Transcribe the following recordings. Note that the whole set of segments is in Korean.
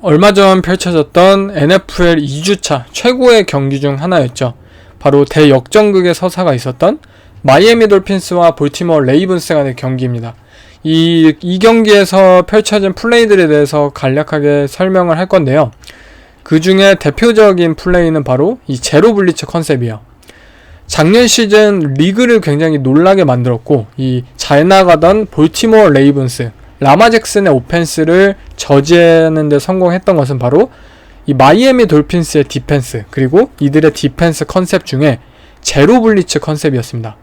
얼마 전 펼쳐졌던 NFL 2주차 최고의 경기 중 하나였죠. 바로 대역전극의 서사가 있었던 마이애미 돌핀스와 볼티모어 레이븐스 간의 경기입니다. 이 경기에서 펼쳐진 플레이들에 대해서 간략하게 설명을 할 건데요. 그 중에 대표적인 플레이는 바로 이 제로 블리츠 컨셉이에요. 작년 시즌 리그를 굉장히 놀라게 만들었고, 이 잘 나가던 볼티모어 레이븐스, 라마 잭슨의 오펜스를 저지하는 데 성공했던 것은 바로 이 마이애미 돌핀스의 디펜스, 그리고 이들의 디펜스 컨셉 중에 제로 블리츠 컨셉이었습니다.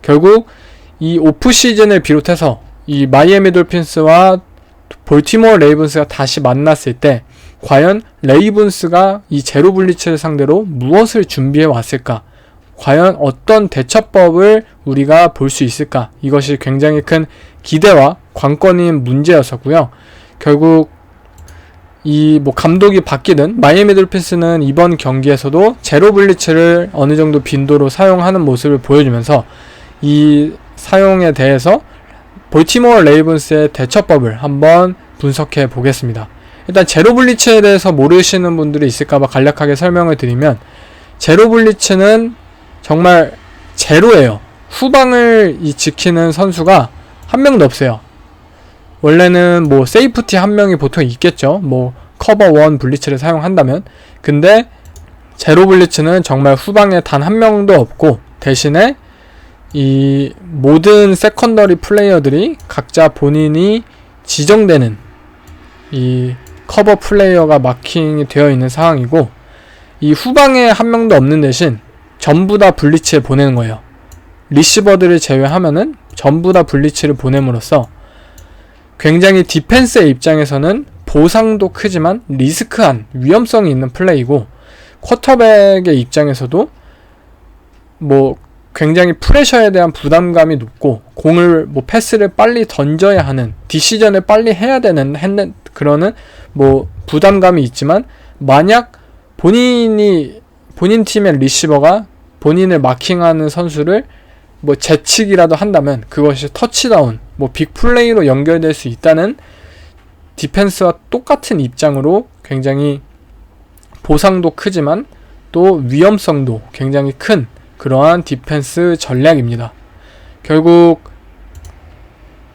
결국 이 오프 시즌을 비롯해서 이 마이애미 돌핀스와 볼티모어 레이븐스가 다시 만났을 때 과연 레이븐스가 이 제로 블리츠를 상대로 무엇을 준비해 왔을까? 과연 어떤 대처법을 우리가 볼 수 있을까? 이것이 굉장히 큰 기대와 관건인 문제였었고요. 결국 이 감독이 바뀌든 마이애미 돌핀스는 이번 경기에서도 제로 블리츠를 어느 정도 빈도로 사용하는 모습을 보여주면서 이 사용에 대해서 볼티모어 레이븐스의 대처법을 한번 분석해 보겠습니다. 일단 제로 블리츠에 대해서 모르시는 분들이 있을까봐 간략하게 설명을 드리면, 제로 블리츠는 정말 제로예요. 후방을 지키는 선수가 한 명도 없어요. 원래는 세이프티 한 명이 보통 있겠죠. 커버 원 블리츠를 사용한다면. 근데 제로 블리츠는 정말 후방에 단 한 명도 없고, 대신에 이 모든 세컨더리 플레이어들이 각자 본인이 지정되는 이 커버 플레이어가 마킹이 되어 있는 상황이고, 이 후방에 한 명도 없는 대신 전부 다 블리츠에 보내는 거예요. 리시버들을 제외하면은 전부 다 블리츠를 보냄으로써 굉장히 디펜스의 입장에서는 보상도 크지만 리스크한 위험성이 있는 플레이고, 쿼터백의 입장에서도 굉장히 프레셔에 대한 부담감이 높고, 공을 패스를 빨리 던져야 하는, 디시전을 빨리 해야 되는 그러는 부담감이 있지만, 만약 본인 팀의 리시버가 본인을 마킹하는 선수를 제치기라도 한다면 그것이 터치다운, 빅플레이로 연결될 수 있다는 디펜스와 똑같은 입장으로 굉장히 보상도 크지만 또 위험성도 굉장히 큰 그러한 디펜스 전략입니다. 결국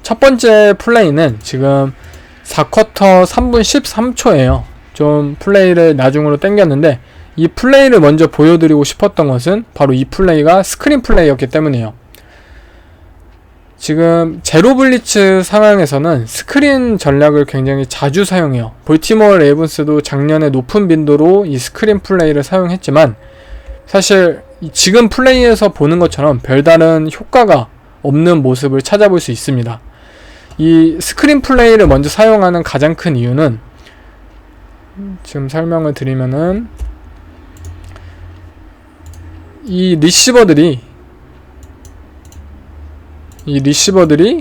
첫 번째 플레이는 지금 4쿼터 3분 13초예요. 좀 플레이를 나중으로 당겼는데, 이 플레이를 먼저 보여드리고 싶었던 것은 바로 이 플레이가 스크린 플레이였기 때문이에요. 지금 제로 블리츠 상황에서는 스크린 전략을 굉장히 자주 사용해요. 볼티모어 레이븐스도 작년에 높은 빈도로 이 스크린 플레이를 사용했지만, 사실 지금 플레이에서 보는 것처럼 별다른 효과가 없는 모습을 찾아볼 수 있습니다. 이 스크린 플레이를 먼저 사용하는 가장 큰 이유는, 지금 설명을 드리면은, 이 리시버들이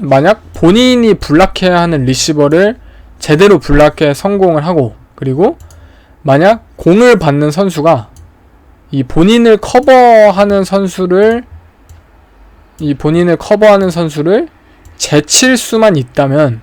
만약 본인이 블락해야 하는 리시버를 제대로 블락해 성공을 하고, 그리고 만약 공을 받는 선수가 이 본인을 커버하는 선수를 제칠 수만 있다면,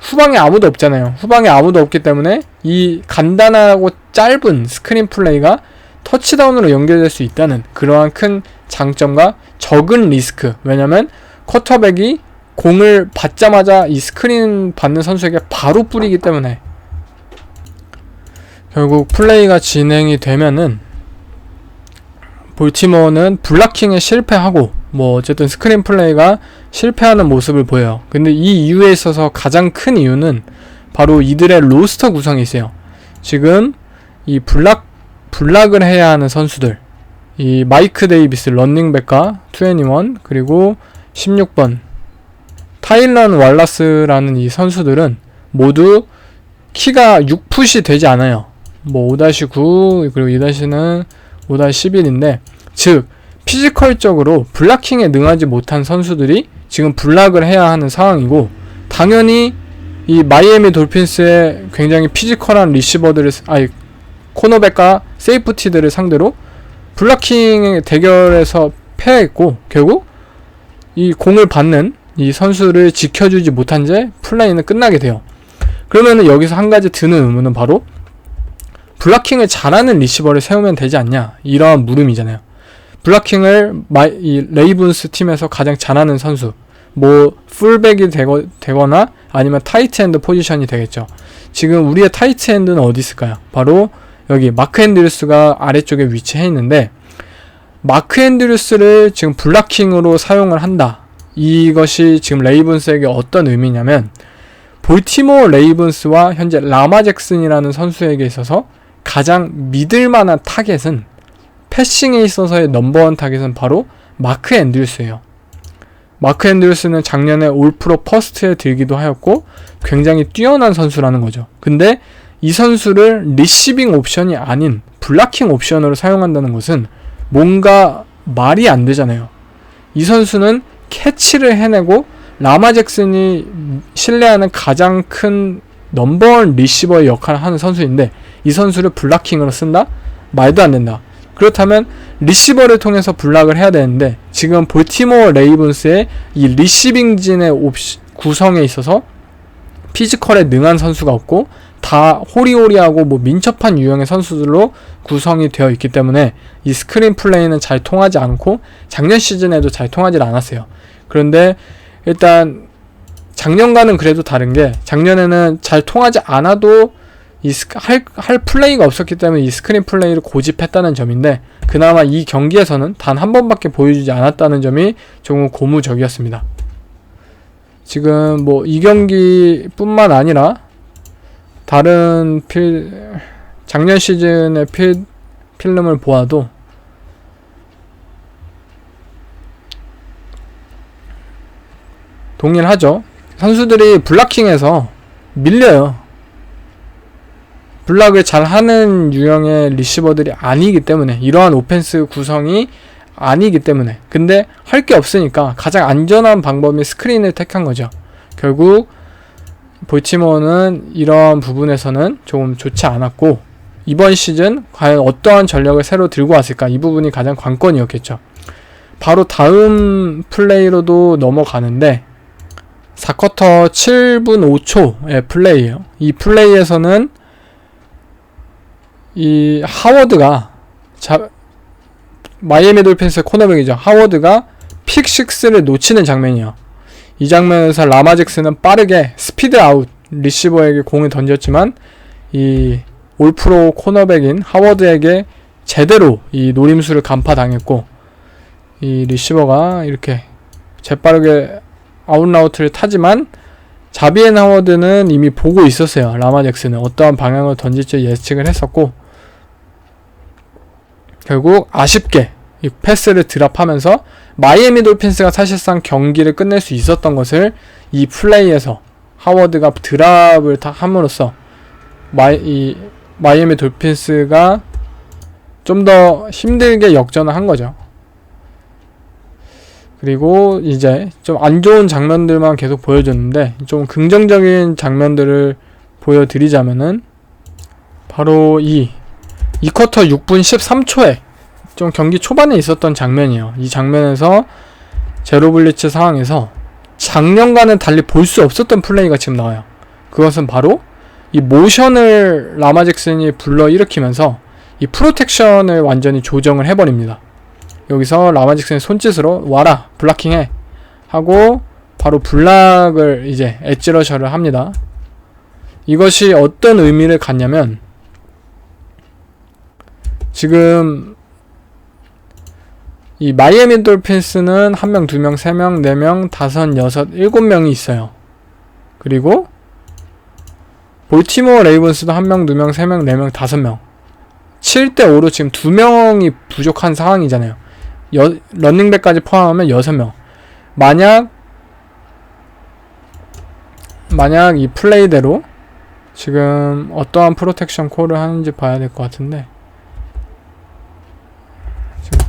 후방에 아무도 없잖아요. 후방에 아무도 없기 때문에 이 간단하고 짧은 스크린 플레이가 터치다운으로 연결될 수 있다는 그러한 큰 장점과 적은 리스크. 왜냐면 쿼터백이 공을 받자마자 이 스크린 받는 선수에게 바로 뿌리기 때문에, 결국 플레이가 진행이 되면은 볼티모어는 블락킹에 실패하고 어쨌든 스크린 플레이가 실패하는 모습을 보여요. 근데 이 이유에 있어서 가장 큰 이유는 바로 이들의 로스터 구성이 있어요. 지금 이 블락을 해야 하는 선수들, 이 마이크 데이비스 런닝백과 21, 그리고 16번 타일런 왈라스라는 이 선수들은 모두 키가 6풋이 되지 않아요. 5-9 그리고 2-는 5-11인데, 즉 피지컬적으로 블락킹에 능하지 못한 선수들이 지금 블락을 해야 하는 상황이고, 당연히 이 마이애미 돌핀스의 굉장히 피지컬한 리시버들을, 코너백과 세이프티들을 상대로 블락킹 대결에서 패했고, 결국 이 공을 받는 이 선수를 지켜주지 못한 채 플레이는 끝나게 돼요. 그러면은 여기서 한 가지 드는 의문은 바로 블락킹을 잘하는 리시버를 세우면 되지 않냐, 이러한 물음이잖아요. 블락킹을 이 레이븐스 팀에서 가장 잘하는 선수, 뭐 풀백이 되거나 아니면 타이트 엔드 포지션이 되겠죠. 지금 우리의 타이트 엔드는 어디 있을까요? 바로 여기 마크 앤드류스가 아래쪽에 위치해 있는데, 마크 앤드류스를 지금 블락킹으로 사용을 한다. 이것이 지금 레이븐스에게 어떤 의미냐면, 볼티모어 레이븐스와 현재 라마 잭슨이라는 선수에게 있어서 가장 믿을만한 타겟은, 패싱에 있어서의 넘버원 타겟은 바로 마크 앤드류스예요. 마크 앤드류스는 작년에 올프로 퍼스트에 들기도 하였고 굉장히 뛰어난 선수라는 거죠. 근데 이 선수를 리시빙 옵션이 아닌 블락킹 옵션으로 사용한다는 것은 뭔가 말이 안 되잖아요. 이 선수는 캐치를 해내고 라마 잭슨이 신뢰하는 가장 큰 넘버원 리시버의 역할을 하는 선수인데, 이 선수를 블락킹으로 쓴다? 말도 안 된다. 그렇다면 리시버를 통해서 블락을 해야 되는데, 지금 볼티모어 레이븐스의 이 리시빙진의 구성에 있어서 피지컬에 능한 선수가 없고 다 호리호리하고 뭐 민첩한 유형의 선수들로 구성이 되어 있기 때문에 이 스크린 플레이는 잘 통하지 않고 작년 시즌에도 잘 통하지 않았어요. 그런데 일단 작년과는 그래도 다른 게, 작년에는 잘 통하지 않아도 할 플레이가 없었기 때문에 이 스크린 플레이를 고집했다는 점인데, 그나마 이 경기에서는 단 한 번밖에 보여주지 않았다는 점이 조금 고무적이었습니다. 지금 뭐 이 경기뿐만 아니라 다른 작년 시즌의 필름을 보아도 동일하죠. 선수들이 블락킹에서 밀려요. 블락을 잘하는 유형의 리시버들이 아니기 때문에, 이러한 오펜스 구성이 아니기 때문에. 근데 할 게 없으니까 가장 안전한 방법이 스크린을 택한 거죠. 결국 볼티모어는 이러한 부분에서는 조금 좋지 않았고, 이번 시즌 과연 어떠한 전략을 새로 들고 왔을까, 이 부분이 가장 관건이었겠죠. 바로 다음 플레이로도 넘어가는데, 4쿼터 7분 5초의 플레이예요. 이 플레이에서는 이 하워드가 마이애미 돌핀스의 코너백이죠. 하워드가 픽6를 놓치는 장면이에요. 이 장면에서 라마 잭슨은 빠르게 스피드 아웃 리시버에게 공을 던졌지만, 이 올프로 코너백인 하워드에게 제대로 이 노림수를 간파당했고, 이 리시버가 이렇게 재빠르게 아웃라우트를 타지만, 자비엔 하워드는 이미 보고 있었어요. 라마 잭슨은 어떠한 방향을 던질지 예측을 했었고, 결국 아쉽게 이 패스를 드랍하면서 마이애미 돌핀스가 사실상 경기를 끝낼 수 있었던 것을 이 플레이에서 하워드가 드랍을 함으로써 마이애미 돌핀스가 좀 더 힘들게 역전을 한 거죠. 그리고 이제 좀 안 좋은 장면들만 계속 보여줬는데, 좀 긍정적인 장면들을 보여드리자면은 바로 이 2쿼터 6분 13초에 좀 경기 초반에 있었던 장면이에요. 이 장면에서 제로블리츠 상황에서 작년과는 달리 볼 수 없었던 플레이가 지금 나와요. 그것은 바로 이 모션을 라마 잭슨이 불러일으키면서 이 프로텍션을 완전히 조정을 해버립니다. 여기서 라마 잭슨의 손짓으로 와라 블락킹해 하고 바로 블락을 이제 엣지러셔를 합니다. 이것이 어떤 의미를 갖냐면, 지금 이 마이애미 돌핀스는 1명, 2명, 3명, 4명, 5, 6, 7명이 있어요. 그리고 볼티모어 레이븐스도 1명, 2명, 3명, 4명, 5명, 7대5로 지금 2명이 부족한 상황이잖아요. 런닝백까지 포함하면 6명. 만약 이 플레이대로 지금 어떠한 프로텍션 콜을 하는지 봐야 될 것 같은데, 지금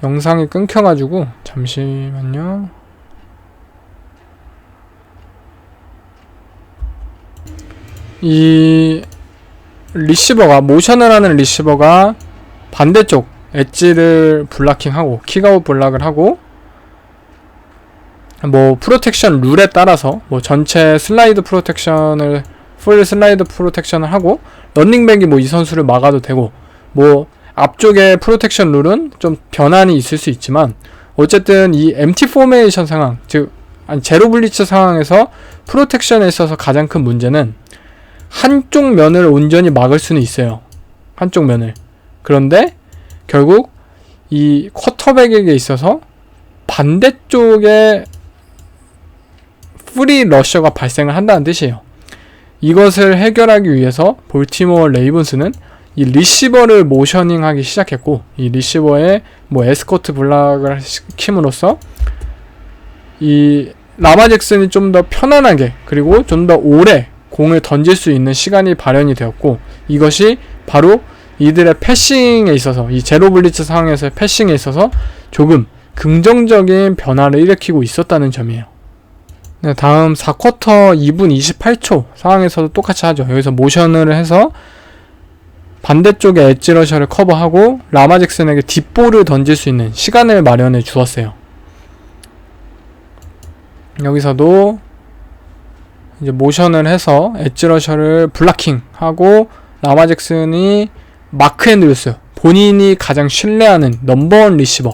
영상이 끊겨가지고 잠시만요. 이 리시버가, 모션을 하는 리시버가 반대쪽 엣지를 블락킹하고 킥아웃 블락을 하고, 뭐 프로텍션 룰에 따라서 뭐 전체 슬라이드 프로텍션을 풀 슬라이드 프로텍션을 하고 런닝백이 뭐 이 선수를 막아도 되고 뭐 앞쪽에 프로텍션 룰은 좀 변환이 있을 수 있지만 어쨌든 이 MT 포메이션 상황 제로 블리츠 상황에서 프로텍션에 있어서 가장 큰 문제는 한쪽 면을 온전히 막을 수는 있어요. 한쪽 면을. 그런데 결국 이 쿼터백에게 있어서 반대쪽에 프리 러셔가 발생을 한다는 뜻이에요. 이것을 해결하기 위해서 볼티모어 레이븐스는 이 리시버를 모셔닝하기 시작했고 이 리시버에 뭐 에스코트 블락을 시킴으로써 이 라마 잭슨이 좀 더 편안하게 그리고 좀 더 오래 공을 던질 수 있는 시간이 발현이 되었고 이것이 바로 이들의 패싱에 있어서 이 제로 블리츠 상황에서의 패싱에 있어서 조금 긍정적인 변화를 일으키고 있었다는 점이에요. 네, 다음 4쿼터 2분 28초 상황에서도 똑같이 하죠. 여기서 모션을 해서 반대쪽에 엣지 러셔를 커버하고 라마 잭슨에게 딥볼을 던질 수 있는 시간을 마련해 주었어요. 여기서도 이제 모션을 해서 엣지 러셔를 블락킹하고 라마 잭슨이 마크 앤드루스 본인이 가장 신뢰하는 넘버원 리시버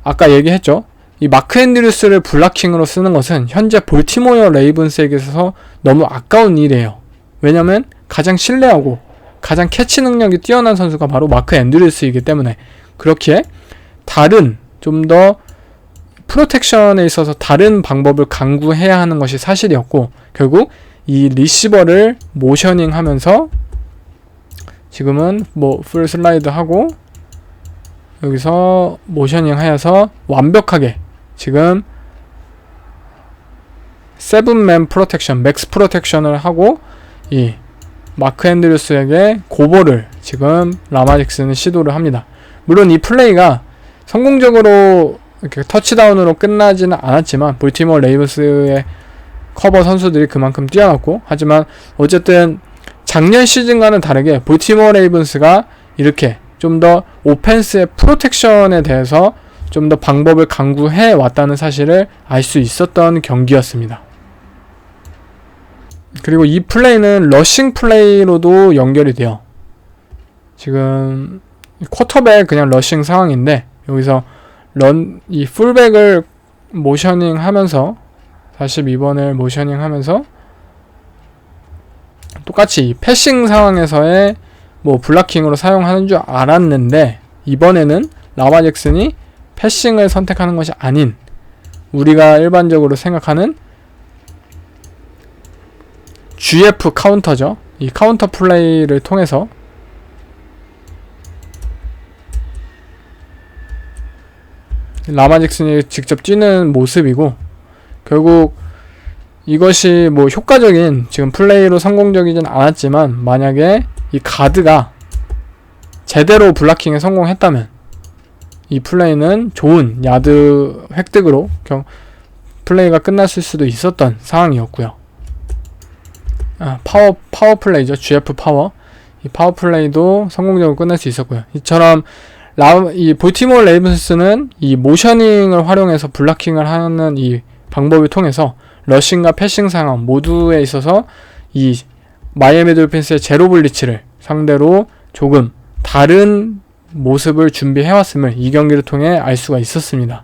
아까 얘기했죠. 이 마크 앤드루스를 블락킹으로 쓰는 것은 현재 볼티모어 레이븐스에게서 너무 아까운 일이에요. 왜냐면 가장 신뢰하고 가장 캐치 능력이 뛰어난 선수가 바로 마크 앤드루스이기 때문에 그렇기에 다른 좀 더 프로텍션에 있어서 다른 방법을 강구해야 하는 것이 사실이었고 결국 이 리시버를 모셔닝 하면서 지금은 뭐 풀 슬라이드 하고 여기서 모셔닝 하여서 완벽하게 지금 세븐맨 프로텍션 맥스 프로텍션을 하고 이 마크 앤드루스에게 고볼을 지금 라마 잭슨은 시도를 합니다. 물론 이 플레이가 성공적으로 이렇게 터치다운으로 끝나지는 않았지만 볼티모어 레이븐스의 커버 선수들이 그만큼 뛰어났고 하지만 어쨌든 작년 시즌과는 다르게 볼티모어 레이븐스가 이렇게 좀 더 오펜스의 프로텍션에 대해서 좀 더 방법을 강구해 왔다는 사실을 알 수 있었던 경기였습니다. 그리고 이 플레이는 러싱 플레이로도 연결이 돼요. 지금 쿼터백 그냥 러싱 상황인데 여기서 이 풀백을 모셔닝 하면서 42번을 모셔닝 하면서 똑같이 패싱 상황에서의 뭐 블락킹으로 사용하는 줄 알았는데 이번에는 라마 잭슨이 패싱을 선택하는 것이 아닌 우리가 일반적으로 생각하는 GF 카운터죠. 이 카운터 플레이를 통해서 라마 잭슨이 직접 뛰는 모습이고 결국 이것이 뭐 효과적인 지금 플레이로 성공적이진 않았지만 만약에 이 가드가 제대로 블락킹에 성공했다면 이 플레이는 좋은 야드 획득으로 플레이가 끝났을 수도 있었던 상황이었고요. 파워 플레이죠. GF 파워. 이 파워 플레이도 성공적으로 끝날 수 있었고요. 이처럼 이 볼티모어 레이븐스는 이 모셔닝을 활용해서 블락킹을 하는 이 방법을 통해서 러싱과 패싱 상황 모두에 있어서 이 마이애미 돌핀스의 제로 블리츠를 상대로 조금 다른 모습을 준비해왔음을 이 경기를 통해 알 수가 있었습니다.